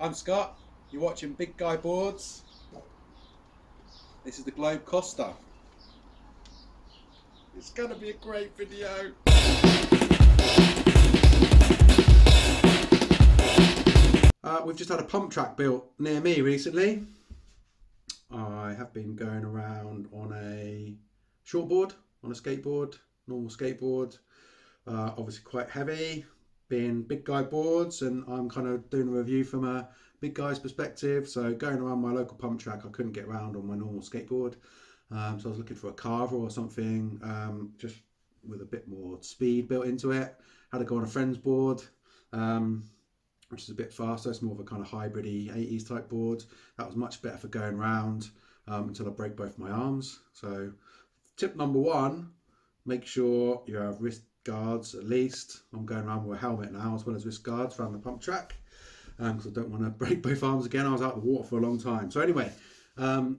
I'm Scott, you're watching Big Guy Boards. This is the Globe Costa. It's going to be a great video. We've just had a pump track built near me recently. I have been going around on a shortboard, on a skateboard, normal skateboard. Obviously quite heavy, being Big Guy Boards, and I'm kind of doing a review from a big guy's perspective. So going around my local pump track, I couldn't get around on my normal skateboard. So I was looking for a carver or something, just with a bit more speed built into it. Had to go on a friend's board, which is a bit faster. It's more of a kind of hybrid-y 80s type board. That was much better for going round until I break both my arms. So tip number one, make sure you have wrist guards at least. I'm going around with a helmet now as well as wrist guards around the pump track because I don't want to break both arms again. I was out of the water for a long time. So anyway, so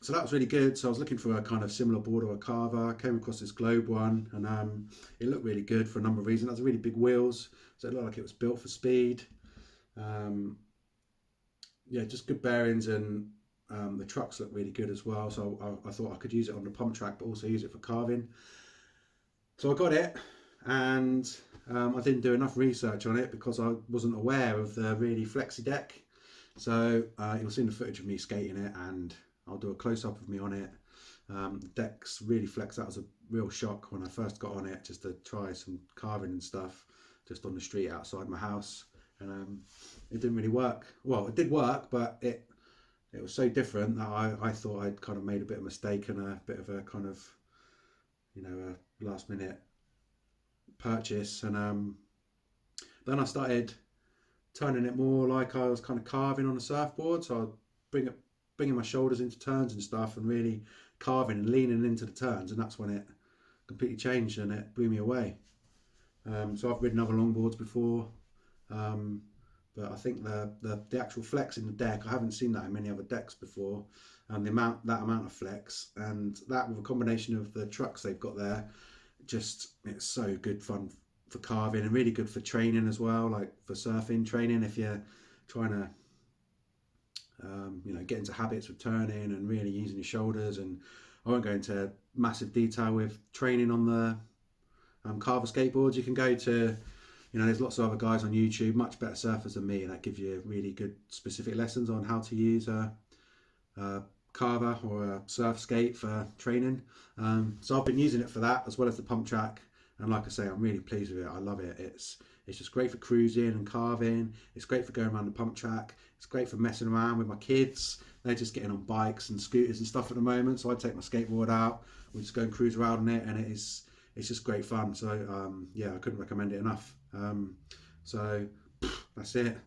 that was really good. So I was looking for a kind of similar board or a carver. I came across this Globe one, and it looked really good for a number of reasons. It has really big wheels, so it looked like it was built for speed. Yeah, just good bearings, and the trucks look really good as well. So I thought I could use it on the pump track, but also use it for carving. So I got it, and I didn't do enough research on it because I wasn't aware of the really flexy deck. So you'll see the footage of me skating it, and I'll do a close-up of me on it. The deck's really flexed. That was a real shock when I first got on it, just to try some carving and stuff just on the street outside my house, and it didn't really work. Well, it did work, but it was so different that I thought I'd kind of made a bit of a mistake and a bit of a kind of, you know, a last minute purchase. And then I started turning it more like I was kind of carving on a surfboard. So I'd bringing my shoulders into turns and stuff, and really carving and leaning into the turns, and that's when it completely changed and it blew me away. So I've ridden other longboards before, but I think the actual flex in the deck, I haven't seen that in many other decks before, and that amount of flex, and that with a combination of the trucks they've got there, it's so good fun for carving and really good for training as well, like for surfing training if you're trying to get into habits with turning and really using your shoulders. And I won't go into massive detail with training on the carver skateboards. You can go to, there's lots of other guys on YouTube, much better surfers than me, that give you really good specific lessons on how to use a carver or a surf skate for training. So I've been using it for that as well as the pump track, and like I say, I'm really pleased with it. I love it. It's just great for cruising and carving. It's great for going around the pump track. It's great for messing around with my kids. They're just getting on bikes and scooters and stuff at the moment, so I take my skateboard out, we just go and cruise around on it, and it's just great fun. So yeah, I couldn't recommend it enough. So that's it.